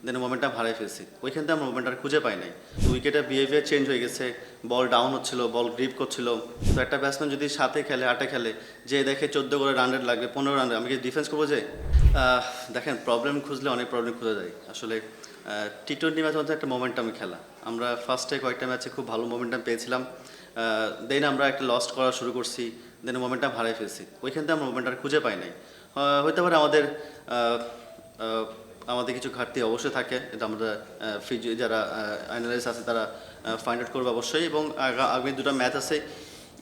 দেন momentum হারিয়ে ফেলছি। ওইখান থেকে আমরা মোমেন্টাম খুঁজে পাই নাই। উইকেটের বিহেভিয়ার চেঞ্জ হয়ে গেছে, বল ডাউন হচ্ছিল, বল গ্রিপ করছিল। তো একটা ব্যাটসম্যান যদি 7-এ খেলে 8-এ খেলে, যে দেখে 14 করে রান রেট লাগবে, 15 রান, আমি কি ডিফেন্স করবো যে? দেখেন, প্রবলেম খুঁজলে অনেক প্রবলেম খুঁজে যায় আসলে। টি-20 ম্যাচ মধ্যে একটা মোমেন্টাম খেলা। আমরা ফার্স্টে কয়েকটা ম্যাচে খুব ভালো মোমেন্টাম পেয়েছিলাম, দেন আমরা একটা লস্ট করা শুরু করছি, দেন মোমেন্টাম হারিয়ে ফেলছি। ওইখান থেকে আমরা মোমেন্টাম খুঁজে পাই নাই। হতে পারে আমাদের আমাদের কিছু ঘাটতি অবশ্যই থাকে, এটা আমরা যারা অ্যানালাইস্ট আছে তারা ফাইন্ড আউট করবে অবশ্যই। এবং আগামী দুটো ম্যাচ আছে,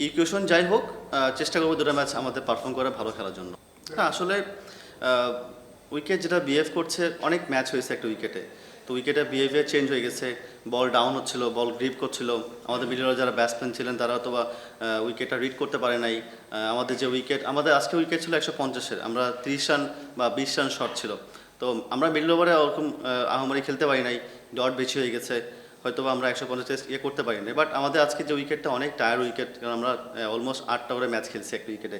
ইকুয়েশন যাই হোক, চেষ্টা করবো দুটো ম্যাচ আমাদের পারফর্ম করে ভালো খেলার জন্য। হ্যাঁ, আসলে উইকেট যেটা বিহেভ করছে, অনেক ম্যাচ হয়েছে একটা উইকেটে, তো উইকেটের বিহেভিয়ার চেঞ্জ হয়ে গেছে, বল ডাউন হচ্ছিল, বল গ্রিপ করছিল। আমাদের মিডলে যারা ব্যাটসম্যান ছিলেন তারা হয়তো বা উইকেটটা রিড করতে পারে নাই। আমাদের যে উইকেট, আমাদের আজকে উইকেট ছিল 150-এর, আমরা 30 রান বা 20 রান শর্ট ছিল। তো আমরা মিডল ওভারে ওরকম আহামরি খেলতে পারি নাই, ডট বেশি হয়ে গেছে, হয়তো আমরা 150 করতে পারি নাই। বাট আমাদের আজকে যে উইকেটটা অনেক টায়ার উইকেট, কারণ আমরা অলমোস্ট 8টা করে ম্যাচ খেলছি একটা উইকেটে,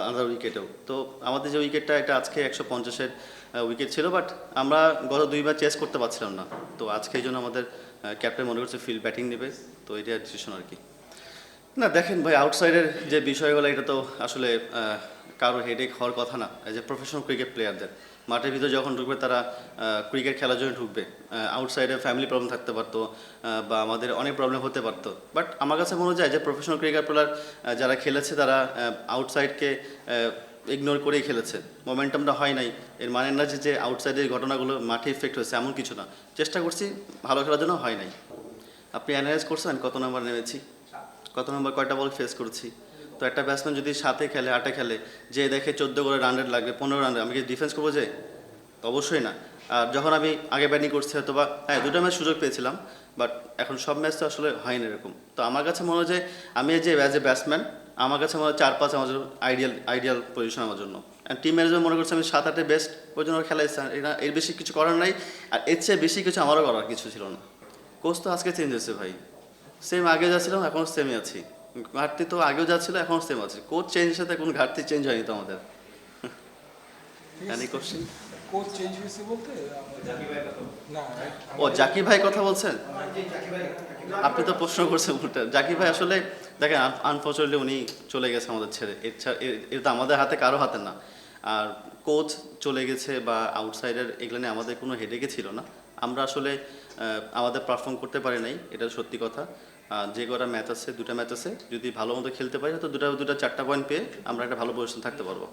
আলাদা উইকেটেও। তো আমাদের যে উইকেটটা, এটা আজকে 150-এর উইকেট ছিল, বাট আমরা গত 2 বার চেস করতে পারছিলাম না। তো আজকে এই জন্য আমাদের ক্যাপ্টেন মনে করছে ফিল্ড ব্যাটিং নেবে, তো এটাই ডিসিশন আর কি। না দেখেন ভাই, আউটসাইডের যে বিষয়গুলো, এটা তো আসলে কারো হেডেক হওয়ার কথা না। এই যে প্রফেশনাল ক্রিকেট প্লেয়ারদের মাঠের ভিতরে যখন ঢুকবে, তারা ক্রিকেট খেলার জন্য ঢুকবে। আউটসাইডে ফ্যামিলি প্রবলেম থাকতে পারতো, বা আমাদের অনেক প্রবলেম হতে পারতো। বাট আমার কাছে মনে হয় যে প্রফেশনাল ক্রিকেট প্লেয়ার যারা খেলেছে, তারা আউটসাইডকে ইগনোর করেই খেলেছে। মোমেন্টামটা হয় নাই, এর মানে না যে আউটসাইডের ঘটনাগুলো মাঠে ইফেক্ট হয়েছে, এমন কিছু না। চেষ্টা করছি ভালো খেলার জন্য, হয় নাই। আপনি অ্যানালাইজ করছেন কত নম্বর নেমেছি, কত নম্বর কয়টা বল ফেস করছি। তো একটা ব্যাটসম্যান যদি 7-এ খেলে 8-এ খেলে, যে দেখে 14 করে রান রেট লাগবে, 15 রান, আমি কি ডিফেন্স করবো যে? অবশ্যই না। আর যখন আমি আগে ব্যাটিং করছি, হয়তো বা হ্যাঁ 2টা ম্যাচ সুযোগ পেয়েছিলাম, বাট এখন সব ম্যাচ তো আসলে হয় না এরকম। তো আমার কাছে মনে হয় যে আমি যে অ্যাজ এ ব্যাটসম্যান, আমার কাছে মনে হয় 4-5 আমার জন্য আইডিয়াল পজিশন আমার জন্য। অ্যান্ড টিম ম্যানেজমেন্ট মনে করছে আমি 7-8-এ বেস্ট, ওই জন্য খেলাইছে। এর বেশি কিছু করার নাই, আর এর চেয়ে বেশি কিছু আমারও করার কিছু ছিল না। কোচ তো আজকে চেঞ্জ হয়েছে ভাই, সেম আগে যা ছিলাম এখনও সেমই আছি। ঘাটতি তো আগেও যা ছিল এখনও সেম আছে, কোচ চেঞ্জের সাথে কোনো ঘাটতি চেঞ্জ হয়নি তো আমাদের। Any question? কোচ চেঞ্জ হয়েছে বলতে না, ও জাকির ভাই কথা বলছেন? আপনি তো প্রশ্ন করছেন উল্টা। জাকির ভাই আসলে দেখেন, আনফর্চুনেটলি উনি চলে গেছে আমাদের ছেড়ে। এটা তো আমাদের হাতে, কারো হাতে না। আর কোচ চলে গেছে বা আউটসাইডার, এগুলো নিয়ে আমাদের কোনো হেডেকে ছিল না। আমরা আসলে আমাদের পারফর্ম করতে পারি নাই, এটা সত্যি কথা। যে কটা ম্যাচ আছে, 2টা ম্যাচ আছে, যদি ভালো মতো খেলতে পারি, তো দুটা 4টা পয়েন্ট পেয়ে আমরা একটা ভালো পজিশন থাকতে পারবো।